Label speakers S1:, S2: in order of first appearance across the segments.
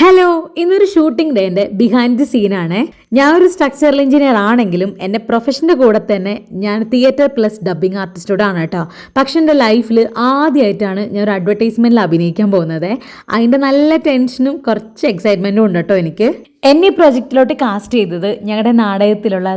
S1: Hello, ഇന്നൊരു shooting ഡേന്റെ behind the സീനാണ്. ഞാൻ ഒരു സ്ട്രക്ചറൽ എഞ്ചിനീയർ ആണെങ്കിലും എൻ്റെ പ്രൊഫഷൻ്റെ കൂടെ തന്നെ ഞാൻ തിയേറ്റർ പ്ലസ് ഡബ്ബിംഗ് ആർട്ടിസ്റ്റോടാണ് കേട്ടോ. പക്ഷെ എൻ്റെ ലൈഫിൽ ആദ്യമായിട്ടാണ് ഞാൻ ഒരു അഡ്വർടൈസ്മെൻറ്റിൽ അഭിനയിക്കാൻ പോകുന്നത്. അതിൻ്റെ നല്ല ടെൻഷനും കുറച്ച് എക്സൈറ്റ്മെൻറ്റും ഉണ്ട് കേട്ടോ എനിക്ക്. എന്നെ ഈ പ്രൊജക്റ്റിലോട്ട് കാസ്റ്റ് ചെയ്തത് ഞങ്ങളുടെ നാടകത്തിലുള്ള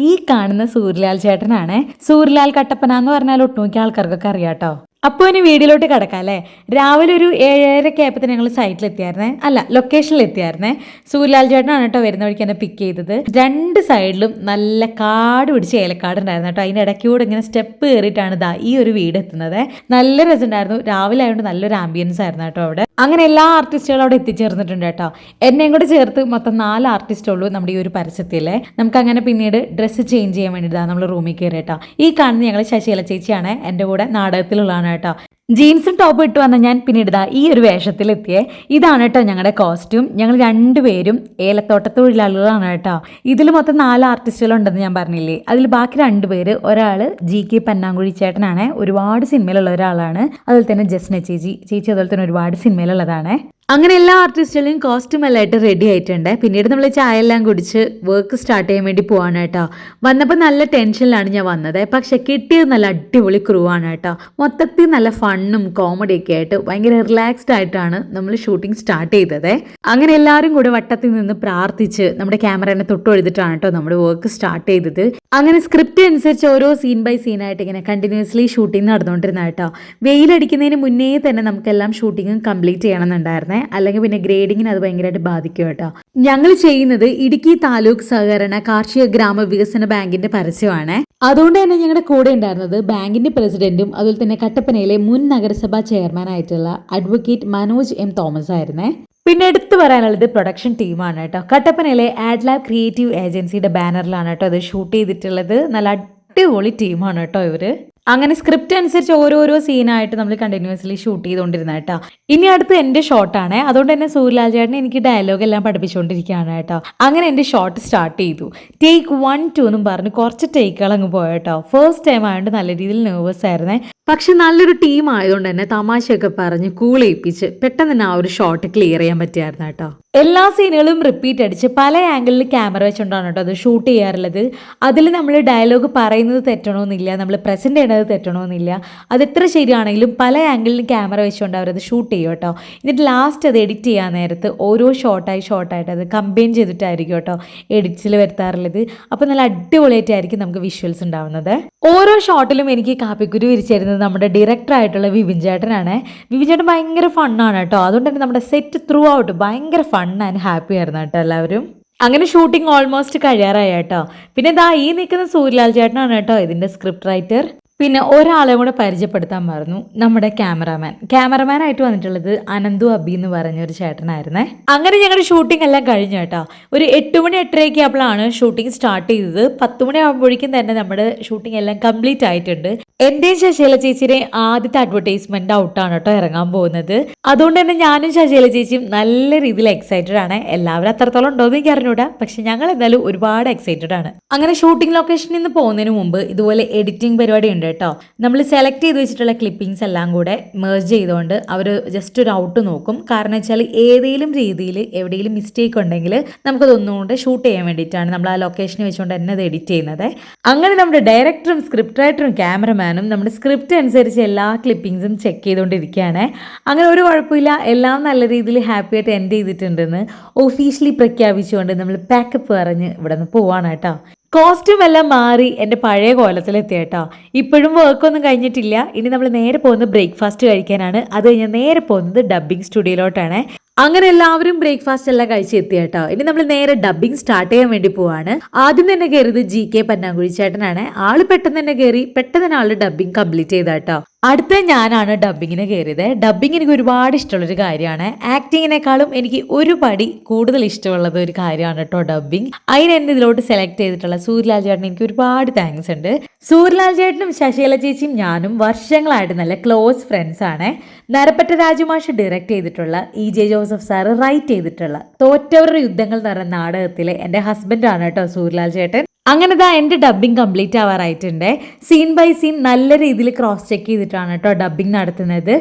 S1: ഈ കാണുന്ന സൂര്യലാൽ ചേട്ടനാണ്. സൂര്യലാൽ കട്ടപ്പന എന്ന് പറഞ്ഞാൽ ഒട്ടുമിക്ക ആൾക്കാർക്കൊക്കെ അറിയാം കേട്ടോ. അപ്പോൾ ഇനി വീഡിയോയിലോട്ട് കിടക്കാം അല്ലേ. രാവിലെ ഒരു 7:30 ആയപ്പോൾ ഞങ്ങൾ സൈറ്റിലെത്തിയായിരുന്നേ, അല്ല ലൊക്കേഷനിലെത്തിയായിരുന്നേ. സൂര്യലാൽ ചേട്ടനാണ് കേട്ടോ വരുന്ന വഴിക്ക് എന്നെ പിക്ക് ചെയ്തത്. രണ്ട് സൈഡിലും നല്ല കാട് പിടിച്ച് ഏലക്കാട് ഉണ്ടായിരുന്നു കേട്ടോ. അതിൻ്റെ ഇടയ്ക്കൂടെ ഇങ്ങനെ സ്റ്റെപ്പ് കയറിയിട്ടാണ് ഈ ഒരു വീട് എത്തുന്നത്. നല്ല രസമുണ്ടായിരുന്നു. രാവിലെ ആയതുകൊണ്ട് നല്ലൊരു ആംബിയൻസ് ആയിരുന്നു കേട്ടോ അവിടെ. അങ്ങനെ എല്ലാ ആർട്ടിസ്റ്റുകളും അവിടെ എത്തിച്ചേർന്നിട്ടുണ്ട് കേട്ടോ. എന്നെയും കൂടെ ചേർത്ത് മൊത്തം 4 ആർട്ടിസ്റ്റുള്ളൂ നമ്മുടെ ഈ ഒരു പരസ്യത്തിലെ. നമുക്ക് അങ്ങനെ പിന്നീട് ഡ്രസ്സ് ചേഞ്ച് ചെയ്യാൻ വേണ്ടിയിട്ടാണ് നമ്മൾ റൂമിൽ കയറി കേട്ടോ. ഈ കാണുന്ന ഞങ്ങൾ ശശികല ചേച്ചിയാണ് എൻ്റെ കൂടെ നാടകത്തിലുള്ളതാണ് കേട്ടോ. ജീൻസും ടോപ്പ് ഇട്ട് വന്ന ഞാൻ പിന്നീട് ഈ ഒരു വേഷത്തിലെത്തിയേ. ഇതാണ് കേട്ടോ ഞങ്ങളുടെ കോസ്റ്റ്യൂം. ഞങ്ങൾ രണ്ടുപേരും ഏലത്തോട്ട തൊഴിലാളികളാണ് കേട്ടോ. ഇതിൽ മൊത്തം 4 ആർട്ടിസ്റ്റുകളുണ്ടെന്ന് ഞാൻ പറഞ്ഞില്ലേ. അതിൽ ബാക്കി 2 പേര്, ഒരാൾ GK പന്നാങ്കുഴി ചേട്ടനാണ്, ഒരുപാട് സിനിമയിലുള്ള ഒരാളാണ്. അതുപോലെ തന്നെ ജസ്ന ചേച്ചി അതുപോലെ തന്നെ ഒരുപാട് സിനിമയിലുള്ളതാണ്. അങ്ങനെ എല്ലാ ആർട്ടിസ്റ്റുകളും കോസ്റ്റ്യൂം എല്ലാം ആയിട്ട് റെഡി ആയിട്ടുണ്ട്. പിന്നീട് നമ്മൾ ചായ എല്ലാം കുടിച്ച് വർക്ക് സ്റ്റാർട്ട് ചെയ്യാൻ വേണ്ടി പോവാണ് കേട്ടോ. വന്നപ്പോൾ നല്ല ടെൻഷനിലാണ് ഞാൻ വന്നത്. പക്ഷെ കിട്ടിയത് നല്ല അടിപൊളി ക്രൂ ആണ് കേട്ടോ. മൊത്തത്തിൽ നല്ല ഫണ്ണും കോമഡിയൊക്കെ ആയിട്ട് ഭയങ്കര റിലാക്സ്ഡ് ആയിട്ടാണ് നമ്മൾ ഷൂട്ടിംഗ് സ്റ്റാർട്ട് ചെയ്തത്. അങ്ങനെ എല്ലാവരും കൂടെ വട്ടത്തിൽ നിന്ന് പ്രാർത്ഥിച്ച് നമ്മുടെ ക്യാമറേനെ തൊട്ടുകൊടുത്തിട്ടാണ് കേട്ടോ നമ്മുടെ വർക്ക് സ്റ്റാർട്ട് ചെയ്തത്. അങ്ങനെ സ്ക്രിപ്റ്റ് അനുസരിച്ച് ഓരോ സീൻ ബൈ സീനായിട്ട് ഇങ്ങനെ കണ്ടിന്യൂസ്ലി ഷൂട്ടിംഗ് നടന്നുകൊണ്ടിരുന്ന കേട്ടോ. വെയിലടിക്കുന്നതിന് മുന്നേ തന്നെ നമുക്കെല്ലാം ഷൂട്ടിങ്ങും കംപ്ലീറ്റ് ചെയ്യണമെന്നുണ്ടായിരുന്നു. അല്ലെങ്കിൽ പിന്നെ ഗ്രേഡിങ്ങിന് അത് ഭയങ്കരമായിട്ട് ബാധിക്കും കേട്ടോ. ഞങ്ങൾ ചെയ്യുന്നത് ഇടുക്കി താലൂക്ക് സഹകരണ കാർഷിക ഗ്രാമ വികസന ബാങ്കിന്റെ പരസ്യമാണ്. അതുകൊണ്ട് തന്നെ ഞങ്ങളുടെ കൂടെ ഉണ്ടായിരുന്നത് ബാങ്കിന്റെ പ്രസിഡന്റും അതുപോലെ തന്നെ കട്ടപ്പനയിലെ മുൻ നഗരസഭാ ചെയർമാൻ ആയിട്ടുള്ള അഡ്വക്കേറ്റ് മനോജ് M. തോമസ് ആയിരുന്നേ. പിന്നെ എടുത്തു പറയാനുള്ളത് പ്രൊഡക്ഷൻ ടീമാണ് കേട്ടോ. കട്ടപ്പനയിലെ ആഡ്ലാബ് ക്രിയേറ്റീവ് ഏജൻസിയുടെ ബാനറിലാണ് കേട്ടോ അത് ഷൂട്ട് ചെയ്തിട്ടുള്ളത്. നല്ല അടിപൊളി ടീമാണ് കേട്ടോ ഇവര്. അങ്ങനെ സ്ക്രിപ്റ്റ് അനുസരിച്ച് ഓരോരോ സീനായിട്ട് നമ്മൾ കണ്ടിന്യൂസ്ലി ഷൂട്ട് ചെയ്തുകൊണ്ടിരുന്ന കേട്ടോ. ഇനി അടുത്ത് എൻ്റെ ഷോട്ടാണ്. അതുകൊണ്ട് തന്നെ സൂര്യലാൽ ചേട്ടൻ എനിക്ക് ഡയലോഗ് എല്ലാം പഠിപ്പിച്ചുകൊണ്ടിരിക്കുകയാണ് കേട്ടോ. അങ്ങനെ എൻ്റെ ഷോട്ട് സ്റ്റാർട്ട് ചെയ്തു. ടേക്ക് 1, 2 എന്നും പറഞ്ഞ് കുറച്ച് ടേക്കുകൾ അങ്ങ് പോയ കേട്ടോ. ഫസ്റ്റ് ടൈം ആയതുകൊണ്ട് നല്ല രീതിയിൽ നെർവസ് ആയിരുന്നേ. പക്ഷെ നല്ലൊരു ടീം ആയതുകൊണ്ട് തന്നെ തമാശയൊക്കെ പറഞ്ഞ് കൂളയിപ്പിച്ച് പെട്ടെന്ന് തന്നെ ആ ഒരു ഷോട്ട് ക്ലിയർ ചെയ്യാൻ പറ്റിയായിരുന്നു കേട്ടോ. എല്ലാ സീനുകളും റിപ്പീറ്റ് അടിച്ച് പല ആംഗിളിൽ ക്യാമറ വെച്ചുകൊണ്ടാണ് കേട്ടോ അത് ഷൂട്ട് ചെയ്യാറുള്ളത്. അതിൽ നമ്മൾ ഡയലോഗ് പറയുന്നത് തെറ്റണമെന്നില്ല, നമ്മൾ പ്രസൻറ്റ് ചെയ്യണത് തെറ്റണമെന്നില്ല. അത് എത്ര ശരിയാണെങ്കിലും പല ആംഗിളിൽ ക്യാമറ വെച്ചുകൊണ്ട് അവരത് ഷൂട്ട് ചെയ്യും കേട്ടോ. എന്നിട്ട് ലാസ്റ്റ് അത് എഡിറ്റ് ചെയ്യാൻ നേരത്ത് ഓരോ ഷോട്ടായിട്ട് അത് കമ്പൈൻ ചെയ്തിട്ടായിരിക്കും കേട്ടോ എഡിറ്റ്സിൽ വരുത്താറുള്ളത്. അപ്പോൾ നല്ല അടിപൊളിയായിട്ടായിരിക്കും നമുക്ക് വിഷ്വൽസ് ഉണ്ടാവുന്നത്. ഓരോ ഷോട്ടിലും എനിക്ക് കാപ്പിക്കുരു വിരിച്ചിരുന്നത് നമ്മുടെ ഡയറക്ടർ ആയിട്ടുള്ള വിപിൻ ചേട്ടനാണ്. വിപിൻ ചേട്ടൻ ഭയങ്കര ഫണ്ണാണ് കേട്ടോ. അതുകൊണ്ട് തന്നെ നമ്മുടെ സെറ്റ് ത്രൂ ഔട്ട് ഭയങ്കര ഫൺ ആൻഡ് ഹാപ്പി ആയിരുന്നു കേട്ടോ എല്ലാവരും. അങ്ങനെ ഷൂട്ടിംഗ് ഓൾമോസ്റ്റ് കഴിയാറായി കേട്ടോ. പിന്നെ ഈ നിൽക്കുന്ന സൂര്യലാൽ ചേട്ടനാണ് കേട്ടോ ഇതിന്റെ സ്ക്രിപ്റ്റ് റൈറ്റർ. പിന്നെ ഒരാളെ കൂടെ പരിചയപ്പെടുത്താൻ മറന്നു, നമ്മുടെ ക്യാമറമാനായിട്ട് വന്നിട്ടുള്ളത് അനന്തു അബി എന്ന് പറഞ്ഞൊരു ചേട്ടനായിരുന്നേ. അങ്ങനെ ഞങ്ങളുടെ ഷൂട്ടിംഗ് എല്ലാം കഴിഞ്ഞു കേട്ടോ. ഒരു 8 മണി 8:30 ആയപ്പോഴാണ് ഷൂട്ടിംഗ് സ്റ്റാർട്ട് ചെയ്തത്. 10 മണി ആകുമ്പോഴേക്കും തന്നെ നമ്മുടെ ഷൂട്ടിംഗ് എല്ലാം കംപ്ലീറ്റ് ആയിട്ടുണ്ട്. എന്റെയും ശശികല ചേച്ചിയുടെ ആദ്യത്തെ അഡ്വർടൈസ്മെന്റ് ഔട്ടാണ് കേട്ടോ ഇറങ്ങാൻ പോകുന്നത്. അതുകൊണ്ട് തന്നെ ഞാനും ശശികല ചേച്ചിയും നല്ല രീതിയിൽ എക്സൈറ്റഡ് ആണ്. എല്ലാവരും അത്രത്തോളം ഉണ്ടോയെന്ന് എനിക്ക് അറിഞ്ഞൂടാ, പക്ഷെ ഞങ്ങൾ എന്തായാലും ഒരുപാട് എക്സൈറ്റഡ് ആണ്. അങ്ങനെ ഷൂട്ടിംഗ് ലൊക്കേഷനിൽ നിന്ന് പോകുന്നതിന് മുമ്പ് ഇതുപോലെ എഡിറ്റിംഗ് പരിപാടി ഉണ്ട് കേട്ടോ. നമ്മൾ സെലക്ട് ചെയ്ത് വെച്ചിട്ടുള്ള ക്ലിപ്പിംഗ്സ് എല്ലാം കൂടെ മെർജ് ചെയ്തുകൊണ്ട് അവർ ജസ്റ്റ് ഒരു ഔട്ട് നോക്കും. കാരണം വെച്ചാൽ ഏതെങ്കിലും രീതിയിൽ എവിടെയെങ്കിലും മിസ്റ്റേക്ക് ഉണ്ടെങ്കിൽ നമുക്കതൊന്നുകൊണ്ട് ഷൂട്ട് ചെയ്യാൻ വേണ്ടിയിട്ടാണ് നമ്മൾ ആ ലൊക്കേഷനിൽ വെച്ചുകൊണ്ട് തന്നെ അത് എഡിറ്റ് ചെയ്യുന്നത്. അങ്ങനെ നമ്മുടെ ഡയറക്ടറും സ്ക്രിപ്റ്റ് റൈറ്ററും ക്യാമറമാനും നമ്മുടെ സ്ക്രിപ്റ്റ് അനുസരിച്ച് എല്ലാ ക്ലിപ്പിംഗ്സും ചെക്ക് ചെയ്തുകൊണ്ടിരിക്കുകയാണ്. അങ്ങനെ ഒരു കുഴപ്പമില്ല, എല്ലാം നല്ല രീതിയിൽ ഹാപ്പി ആയിട്ട് എൻഡ് ചെയ്തിട്ടുണ്ടെന്ന് ഒഫീഷ്യലി പ്രഖ്യാപിച്ചുകൊണ്ട് നമ്മൾ പാക്കപ്പ് പറഞ്ഞ് ഇവിടെ നിന്ന് പോവാണ് കേട്ടോ. കോസ്റ്റ്യൂം എല്ലാം മാറി എൻ്റെ പഴയ കോലത്തിലെത്തി കേട്ടോ. ഇപ്പോഴും വർക്കൊന്നും കഴിഞ്ഞിട്ടില്ല. ഇനി നമ്മൾ നേരെ പോകുന്നത് ബ്രേക്ക്ഫാസ്റ്റ് കഴിക്കാനാണ്. അത് കഴിഞ്ഞാൽ നേരെ പോകുന്നത് ഡബ്ബിംഗ് സ്റ്റുഡിയോയിലോട്ടാണ്. അങ്ങനെ എല്ലാവരും ബ്രേക്ക്ഫാസ്റ്റ് എല്ലാം കഴിച്ചെത്തി കേട്ടോ. ഇനി നമ്മൾ നേരെ ഡബ്ബിംഗ് സ്റ്റാർട്ട് ചെയ്യാൻ വേണ്ടി പോവാണ്. ആദ്യം തന്നെ കയറിയത് GK പന്നാങ്കുഴി ചേട്ടനാണ്. ആള് പെട്ടെന്ന് തന്നെ കയറി, പെട്ടെന്ന് തന്നെ ആള് ഡബ്ബിംഗ് കംപ്ലീറ്റ് ചെയ്ത കേട്ടോ. അടുത്ത ഞാനാണ് ഡബ്ബിങ്ങിന് കയറിയത്. ഡബ്ബിങ് എനിക്ക് ഒരുപാട് ഇഷ്ടമുള്ളൊരു കാര്യമാണ്. ആക്ടിങ്ങിനേക്കാളും എനിക്ക് ഒരു പടി കൂടുതൽ ഇഷ്ടമുള്ളത് ഒരു കാര്യമാണ് കേട്ടോ ഡബ്ബിങ്. അതിന് എന്നെ ഇതിലോട്ട് സെലക്ട് ചെയ്തിട്ടുള്ള സൂര്യലാൽ ചേട്ടൻ എനിക്ക് ഒരുപാട് താങ്ക്സ് ഉണ്ട്. സൂര്യലാൽ ചേട്ടനും ശശികല ചേച്ചിയും ഞാനും വർഷങ്ങളായിട്ട് നല്ല ക്ലോസ് ഫ്രണ്ട്സ് ആണ്. നരപ്പറ്റ രാജുമാഷ് ഡയറക്റ്റ് ചെയ്തിട്ടുള്ള EJ ജോസഫ് സാറ് റൈറ്റ് ചെയ്തിട്ടുള്ള തോറ്റവരുടെ യുദ്ധങ്ങൾ എന്ന് പറയുന്ന നാടകത്തിലെ എൻ്റെ ഹസ്ബൻഡാണ് കേട്ടോ സൂര്യലാൽ ചേട്ടൻ. അങ്ങനെ ദാ എൻ്റെ ഡബ്ബിങ് കംപ്ലീറ്റ് ആവാറായിട്ടുണ്ട്. സീൻ ബൈ സീൻ നല്ല രീതിയിൽ ക്രോസ് ചെക്ക് ചെയ്തിട്ടാണ് കേട്ടോ ഡബ്ബിങ് നടത്തുന്നത്.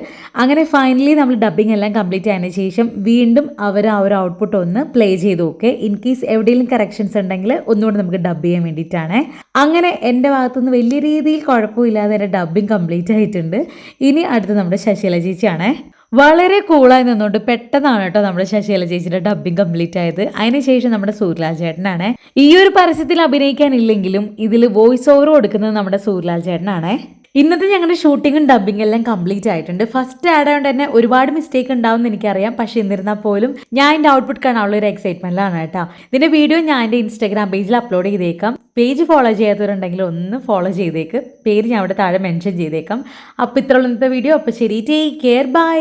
S1: അങ്ങനെ ഫൈനലി നമ്മൾ ഡബ്ബിങ് എല്ലാം കംപ്ലീറ്റ് ആയതിനു ശേഷം വീണ്ടും അവർ ആ ഒരു ഔട്ട്പുട്ട് ഒന്ന് പ്ലേ ചെയ്ത് നോക്കുക. ഇൻ കേസ് എവിടെയെങ്കിലും കറക്ഷൻസ് ഉണ്ടെങ്കിൽ ഒന്നുകൂടി നമുക്ക് ഡബ് ചെയ്യാൻ വേണ്ടിയിട്ടാണ്. അങ്ങനെ എൻ്റെ ഭാഗത്തുനിന്ന് വലിയ രീതിയിൽ കുഴപ്പമില്ലാതെ എൻ്റെ ഡബ്ബിങ് കംപ്ലീറ്റ് ആയിട്ടുണ്ട്. ഇനി അടുത്ത് നമ്മുടെ ശശികല ചേച്ചിയാണേ. വളരെ കൂളായി നിന്നുകൊണ്ട് പെട്ടെന്നാണ് കേട്ടോ നമ്മുടെ ശശികല ചേച്ചിയുടെ ഡബ്ബിങ് കംപ്ലീറ്റ് ആയത്. അതിനുശേഷം നമ്മുടെ സൂര്യലാൽ ചേട്ടനാണ്. ഈ ഒരു പരസ്യത്തിൽ അഭിനയിക്കാനില്ലെങ്കിലും ഇതിൽ വോയിസ് ഓവർ കൊടുക്കുന്നത് നമ്മുടെ സൂര്യലാൽ ചേട്ടനാണ്. ഇന്നത്തെ ഞങ്ങളുടെ ഷൂട്ടിങ്ങും ഡബ്ബിങ് എല്ലാം കംപ്ലീറ്റ് ആയിട്ടുണ്ട്. ഫസ്റ്റ് ആഡ് ആയതുകൊണ്ട് തന്നെ ഒരുപാട് മിസ്റ്റേക്ക് ഉണ്ടാവും എന്ന് എനിക്കറിയാം. പക്ഷേ എന്നിരുന്നാൽ പോലും ഞാൻ എൻ്റെ ഔട്ട്പുട്ട് കാണാനുള്ള ഒരു എക്സൈറ്റ്മെൻറ്റിലാണ് കേട്ടോ. ഇതിൻ്റെ വീഡിയോ ഞാൻ എൻ്റെ ഇൻസ്റ്റാഗ്രാം പേജിൽ അപ്ലോഡ് ചെയ്തേക്കാം. പേജ് ഫോളോ ചെയ്യാത്തവരുണ്ടെങ്കിൽ ഒന്ന് ഫോളോ ചെയ്തേക്ക്. പേര് ഞാൻ അവിടെ താഴെ മെൻഷൻ ചെയ്തേക്കാം. അപ്പോൾ ഇത്രയുള്ള ഇന്നത്തെ വീഡിയോ. അപ്പോൾ ശരി, ടേക്ക് കെയർ, ബൈ.